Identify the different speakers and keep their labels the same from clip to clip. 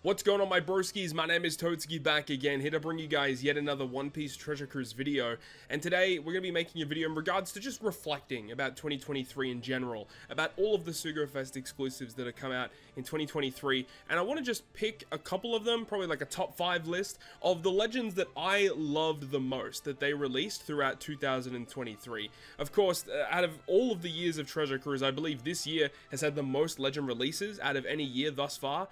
Speaker 1: What's going on, my broskiis? My name is Toadskii, back again, here to bring you guys yet another One Piece Treasure Cruise video. And today, we're going to be making a video in regards to just reflecting about 2023 in general, about all of the Sugo Fest exclusives that have come out in 2023. And I want to just pick a couple of them, probably like a top 5 list, of the legends that I loved the most that they released throughout 2023. Of course, out of all of the years of Treasure Cruise, I believe this year has had the most legend releases out of any year thus far.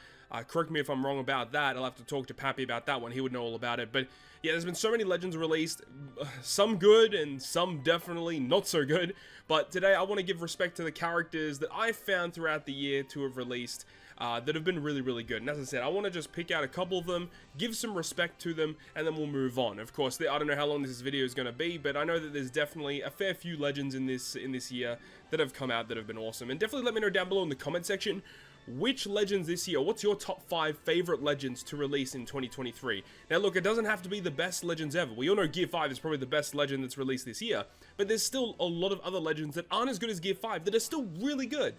Speaker 1: Correct me if I'm wrong about that. I'll have to talk to Pappy about that one. He would know all about it. But yeah, there's been so many legends released. Some good and some definitely not so good. But today I want to give respect to the characters that I found throughout the year to have released that have been really, really good. And as I said, I want to just pick out a couple of them, give some respect to them, and then we'll move on. Of course, I don't know how long this video is going to be, but I know that there's definitely a fair few legends in this year that have come out that have been awesome. And definitely let me know down below in the comment section which legends this year, what's your top 5 favorite legends to release in 2023? Now look, it doesn't have to be the best legends ever. We all know Gear 5 is probably the best legend that's released this year, but there's still a lot of other legends that aren't as good as Gear 5 that are still really good.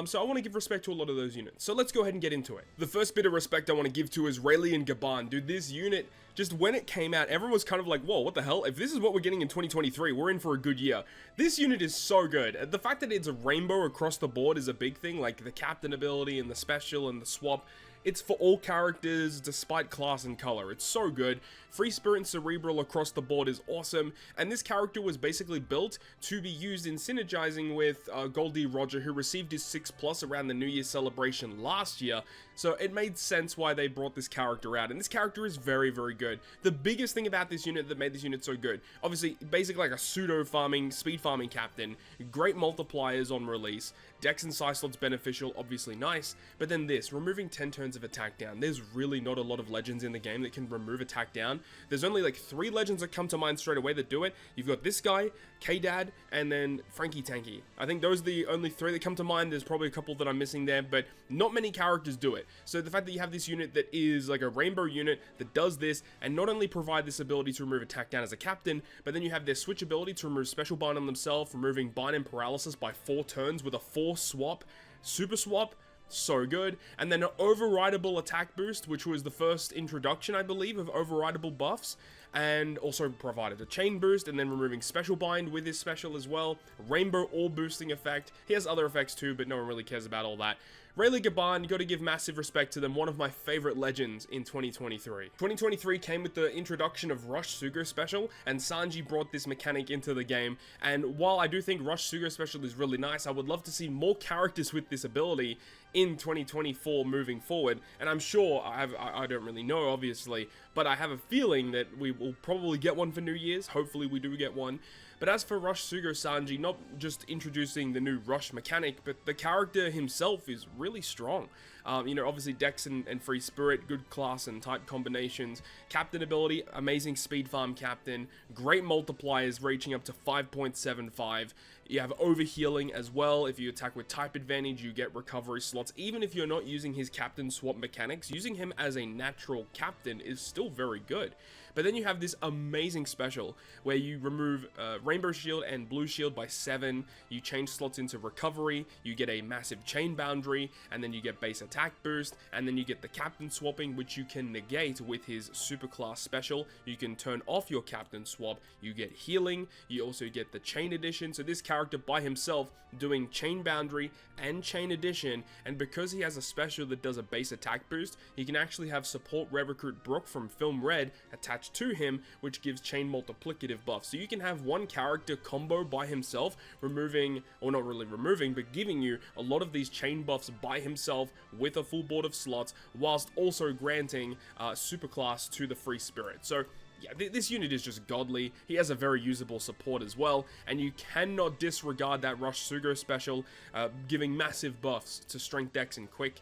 Speaker 1: So I want to give respect to a lot of those units. So let's go ahead and get into it. The first bit of respect I want to give to is Rayleigh Gaban. Dude, this unit, just when it came out, everyone was kind of like, whoa, what the hell? If this is what we're getting in 2023, we're in for a good year. This unit is so good. The fact that it's a rainbow across the board is a big thing, like the captain ability and the special and the swap. It's for all characters, despite class and color. It's so good. Free Spirit and Cerebral across the board is awesome. And this character was basically built to be used in synergizing with Goldie Roger, who received his 6+ around the New Year celebration last year. So it made sense why they brought this character out. And this character is very, very good. The biggest thing about this unit that made this unit so good, obviously, basically like a pseudo-farming, speed farming captain. Great multipliers on release. Dex and Psi slots beneficial, obviously nice. But then this, removing 10 turns of attack down. There's really not a lot of legends in the game that can remove attack down. There's only like 3 legends that come to mind straight away that do it. You've got this guy, K-Dad, and then Frankie Tanky. I think those are the only 3 that come to mind. There's probably a couple that I'm missing there, but not many characters do it. So the fact that you have this unit that is like a rainbow unit that does this, and not only provide this ability to remove attack down as a captain, but then you have their switch ability to remove special bind on themselves, removing bind and paralysis by 4 turns with a 4 swap, super swap. So good. And then an overrideable attack boost, which was the first introduction, I believe, of overrideable buffs, and also provided a chain boost, and then removing special bind with his special as well. Rainbow orb boosting effect. He has other effects too, but no one really cares about all that. Rayleigh Gaban, you got to give massive respect to them, one of my favorite legends in 2023. 2023 came with the introduction of Rush Sugo Special, and Sanji brought this mechanic into the game, and while I do think Rush Sugo Special is really nice, I would love to see more characters with this ability in 2024 moving forward, and I'm sure, I don't really know obviously, but I have a feeling that we will probably get one for New Year's. Hopefully we do get one. But as for Rush Sugo Sanji, not just introducing the new Rush mechanic, but the character himself is really strong. You know, obviously Dex and Free Spirit, good class and type combinations. Captain ability, amazing speed farm captain. Great multipliers reaching up to 5.75. You have overhealing as well. If you attack with type advantage, you get recovery slots. Even if you're not using his captain swap mechanics, using him as a natural captain is still very good. But then you have this amazing special where you remove Rainbow Shield and Blue Shield by 7. You change slots into recovery. You get a massive chain boundary, and then you get base attack boost, and then you get the captain swapping, which you can negate with his superclass special. You can turn off your captain swap. You get healing. You also get the chain addition. So this character by himself doing chain boundary and chain addition, and because he has a special that does a base attack boost, he can actually have support Red Recruit Brook from Film Red attached to him, which gives chain multiplicative buff. So you can have one character combo by himself, removing, or not really removing, but giving you a lot of these chain buffs by himself with a full board of slots, whilst also granting superclass to the Free Spirit. So yeah, this unit is just godly. He has a very usable support as well, and you cannot disregard that Rush Sugo special, giving massive buffs to Strength, Dex, and Quick.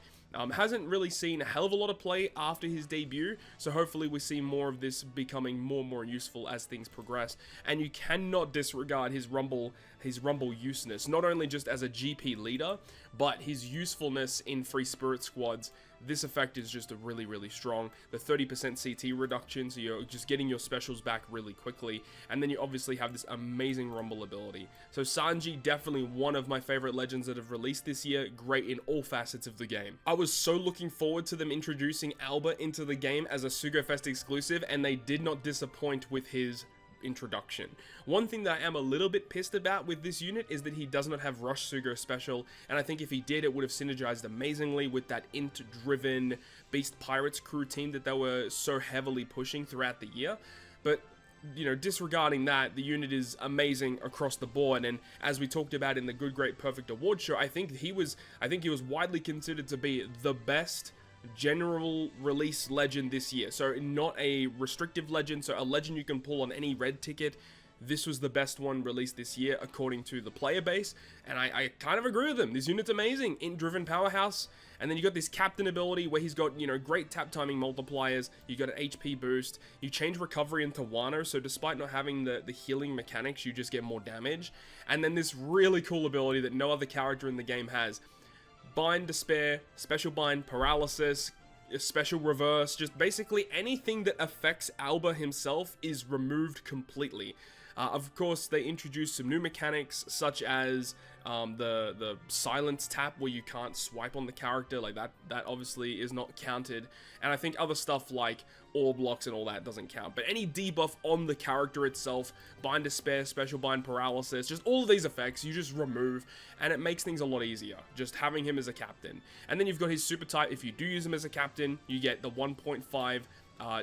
Speaker 1: Hasn't really seen a hell of a lot of play after his debut, so hopefully we see more of this becoming more and more useful as things progress. And you cannot disregard his Rumble useness, not only just as a GP leader, but his usefulness in Free Spirit squads this effect is just really, really strong. The 30% CT reduction, so you're just getting your specials back really quickly. And then you obviously have this amazing rumble ability. So Sanji, definitely one of my favorite legends that have released this year. Great in all facets of the game. I was so looking forward to them introducing Alber into the game as a Sugofest exclusive, and they did not disappoint with his introduction. One thing that I am a little bit pissed about with this unit is that he does not have Rush Sugo special, and I think if he did, it would have synergized amazingly with that int-driven Beast Pirates crew team that they were so heavily pushing throughout the year. But you know, disregarding that, the unit is amazing across the board, and as we talked about in the Good, Great, Perfect award show, I think he was widely considered to be the best general release legend this year. So not a restrictive legend, so a legend you can pull on any red ticket. This was the best one released this year according to the player base, and I kind of agree with them. This unit's amazing. Int-driven powerhouse, and then you got this captain ability where he's got, you know, great tap timing multipliers. You got an HP boost. You change recovery into Wano, so despite not having the healing mechanics, you just get more damage. And then this really cool ability that no other character in the game has. Bind Despair, Special Bind Paralysis, Special Reverse, just basically anything that affects Alber himself is removed completely. Of course, they introduced some new mechanics, such as the silence tap, where you can't swipe on the character, like that obviously is not counted, and I think other stuff like orb blocks and all that doesn't count. But any debuff on the character itself, Bind Despair, Special Bind Paralysis, just all of these effects you just remove, and it makes things a lot easier, just having him as a captain. And then you've got his super type. If you do use him as a captain, you get the 1.5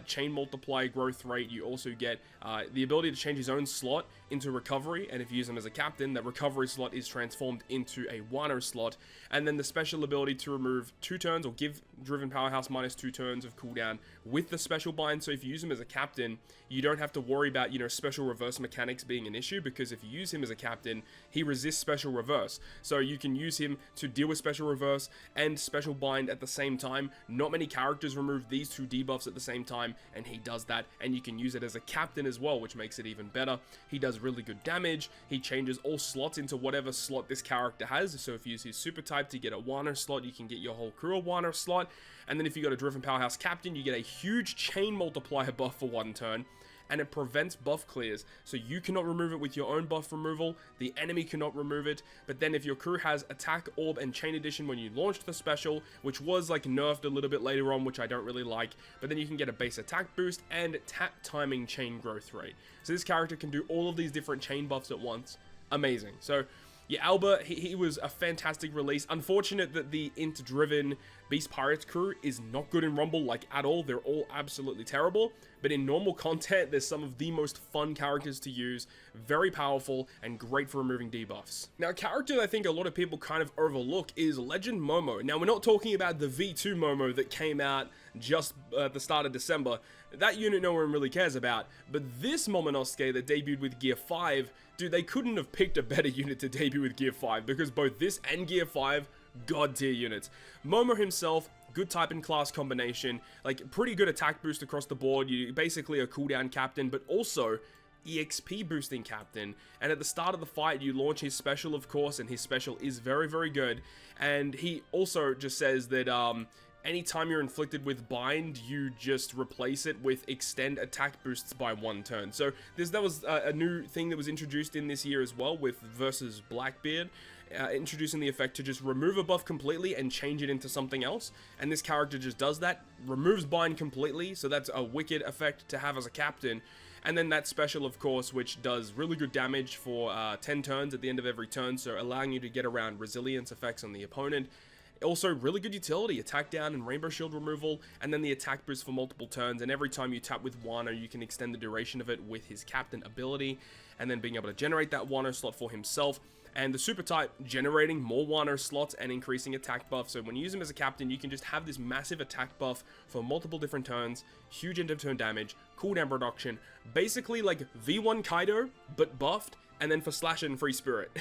Speaker 1: chain multiply growth rate. You also get the ability to change his own slot into recovery, and if you use him as a captain, that recovery slot is transformed into a Wano slot. And then the special ability to remove 2 turns or give Driven Powerhouse minus 2 turns of cooldown with the special bind. So if you use him as a captain, you don't have to worry about, you know, special reverse mechanics being an issue, because if you use him as a captain, he resists special reverse. So you can use him to deal with special reverse and special bind at the same time. Not many characters remove these 2 debuffs at the same time, and he does that, and you can use it as a captain as well, which makes it even better. He does really good damage. He changes all slots into whatever slot this character has. So if you use his super type to get a Wano slot, you can get your whole crew a Wano slot. And then if you got a Driven Powerhouse captain, you get a huge chain multiplier buff for 1 turn, and it prevents buff clears, so you cannot remove it with your own buff removal, the enemy cannot remove it. But then if your crew has attack, orb, and chain addition when you launched the special, which was like nerfed a little bit later on, which I don't really like, but then you can get a base attack boost and tap timing chain growth rate. So this character can do all of these different chain buffs at once. Amazing. So yeah, Alber, he was a fantastic release. Unfortunate that the int-driven Beast Pirates crew is not good in Rumble, like, at all. They're all absolutely terrible. But in normal content, there's some of the most fun characters to use, very powerful, and great for removing debuffs. Now, a character that I think a lot of people kind of overlook is Legend Momo. Now, we're not talking about the V2 Momo that came out just at the start of December. That unit no one really cares about. But this Momonosuke that debuted with Gear 5, dude, they couldn't have picked a better unit to debut with Gear 5, because both this and Gear 5, god tier units. Momo himself, good type and class combination, like pretty good attack boost across the board. You basically a cooldown captain, but also EXP boosting captain. And at the start of the fight, you launch his special, of course, and his special is very, very good. And he also just says that anytime you're inflicted with bind, you just replace it with extend attack boosts by 1 turn. So that was a new thing that was introduced in this year as well with versus Blackbeard. Introducing the effect to just remove a buff completely and change it into something else, and this character just does that, removes bind completely, so that's a wicked effect to have as a captain. And then that special, of course, which does really good damage for 10 turns at the end of every turn, so allowing you to get around resilience effects on the opponent. Also, really good utility, attack down and rainbow shield removal, and then the attack boost for multiple turns, and every time you tap with Wano, you can extend the duration of it with his captain ability, and then being able to generate that Wano slot for himself. And the super type generating more Wano slots and increasing attack buff. So when you use him as a captain, you can just have this massive attack buff for multiple different turns, huge end of turn damage, cooldown reduction, basically like V1 Kaido, but buffed, and then for slash and free spirit.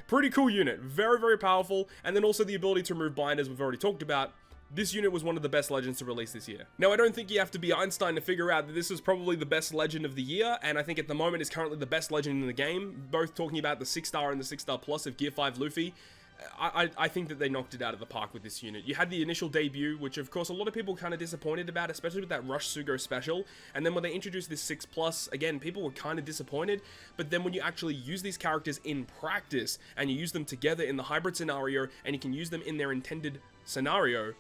Speaker 1: Pretty cool unit, very, very powerful, and then also the ability to remove bind, as we've already talked about. This unit was one of the best legends to release this year. Now, I don't think you have to be Einstein to figure out that this is probably the best legend of the year, and I think at the moment is currently the best legend in the game, both talking about the 6-star and the 6-star plus of Gear 5 Luffy. I think that they knocked it out of the park with this unit. You had the initial debut, which of course a lot of people kind of disappointed about, especially with that Rush Sugo special. And then when they introduced this 6+, again, people were kind of disappointed. But then when you actually use these characters in practice, and you use them together in the hybrid scenario, and you can use them in their intended scenario,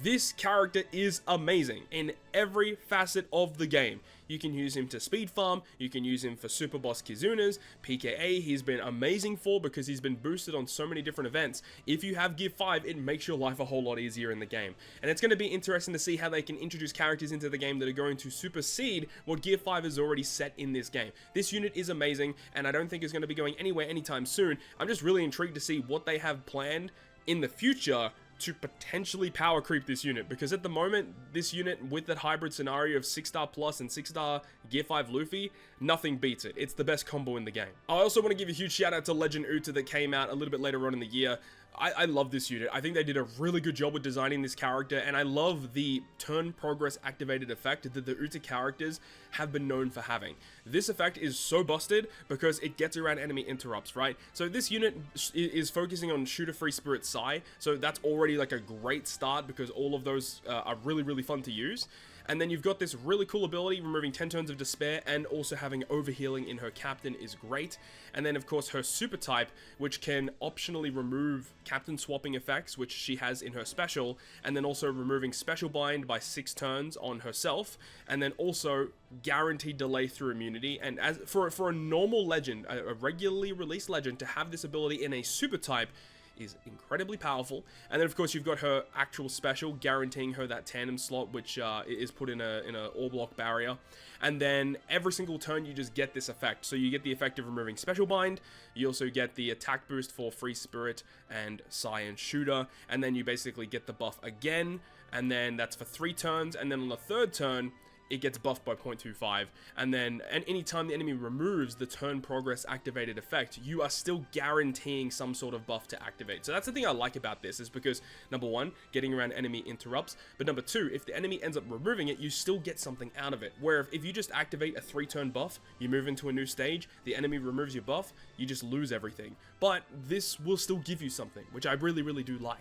Speaker 1: this character is amazing in every facet of the game. You can use him to speed farm, you can use him for super boss Kizunas, PKA he's been amazing for because he's been boosted on so many different events. If you have Gear 5, it makes your life a whole lot easier in the game. And it's going to be interesting to see how they can introduce characters into the game that are going to supersede what Gear 5 is already set in this game. This unit is amazing, and I don't think is going to be going anywhere anytime soon. I'm just really intrigued to see what they have planned in the future to potentially power creep this unit, because at the moment, this unit with that hybrid scenario of 6-star plus and 6-star Gear 5 Luffy, nothing beats it. It's the best combo in the game. I also want to give a huge shout out to Legend Uta that came out a little bit later on in the year. I love this unit. I think they did a really good job with designing this character, and I love the turn progress activated effect that the Uta characters have been known for having. This effect is so busted because it gets around enemy interrupts, right? So this unit is focusing on shooter free spirit Sai, so that's already like a great start because all of those are really, really fun to use. And then you've got this really cool ability, removing 10 turns of despair, and also having overhealing in her captain is great. And then of course her super type, which can optionally remove captain swapping effects, which she has in her special, and then also removing special bind by 6 turns on herself, and then also guaranteed delay through immunity. And as for a normal legend, a regularly released legend, to have this ability in a super type is incredibly powerful. And then of course you've got her actual special guaranteeing her that tandem slot, which is put in a all block barrier. And then every single turn you just get this effect. So you get the effect of removing special bind, you also get the attack boost for free spirit and Sai and shooter, and then you basically get the buff again, and then that's for 3 turns, and then on the 3rd turn it gets buffed by 0.25, and then anytime the enemy removes the turn progress activated effect, you are still guaranteeing some sort of buff to activate. So that's the thing I like about this, is because number 1, getting around enemy interrupts, but number 2, if the enemy ends up removing it, you still get something out of it. Where if you just activate a 3-turn buff, you move into a new stage, the enemy removes your buff, you just lose everything. But this will still give you something, which I really, really do like.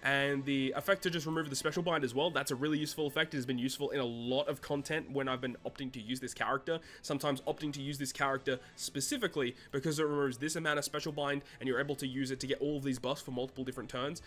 Speaker 1: And the effect to just remove the special bind as well, that's a really useful effect. It has been useful in a lot of content when I've been opting to use this character. Sometimes opting to use this character specifically because it removes this amount of special bind and you're able to use it to get all of these buffs for multiple different turns.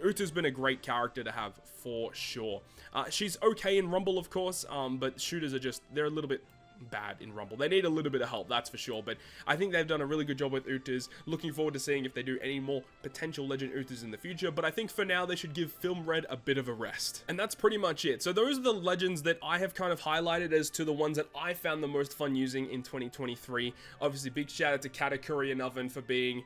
Speaker 1: Uta's been a great character to have for sure. She's okay in Rumble, of course, but shooters are just, they're a little bit bad in Rumble. They need a little bit of help, that's for sure, but I think they've done a really good job with Utas. Looking forward to seeing if they do any more potential Legend Utas in the future, but I think for now they should give Film Red a bit of a rest. And that's pretty much it. So those are the legends that I have kind of highlighted as to the ones that I found the most fun using in 2023. Obviously, big shout out to Katakuri and Oven for being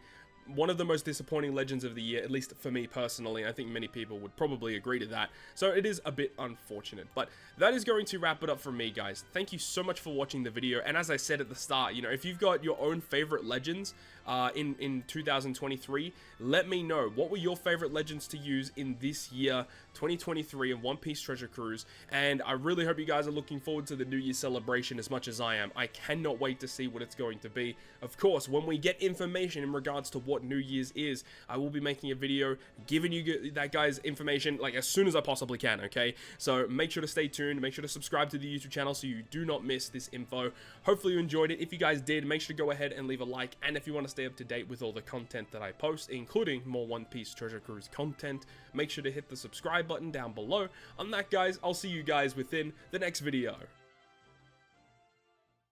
Speaker 1: one of the most disappointing legends of the year, at least for me personally. I think many people would probably agree to that. So it is a bit unfortunate, but that is going to wrap it up from me, guys. Thank you so much for watching the video. And as I said at the start, you know, if you've got your own favorite legends in 2023, let me know. What were your favorite legends to use in this year, 2023, of One Piece Treasure Cruise? And I really hope you guys are looking forward to the New Year celebration as much as I am. I cannot wait to see what it's going to be. Of course, when we get information in regards to what New Year's is, I will be making a video giving you that guy's information like as soon as I possibly can, okay? So make sure to stay tuned, make sure to subscribe to the YouTube channel so you do not miss this info. Hopefully you enjoyed it. If you guys did, make sure to go ahead and leave a like, and if you want to stay up to date with all the content that I post, including more One Piece Treasure Cruise content, make sure to hit the subscribe button down below. On that, guys, I'll see you guys within the next video.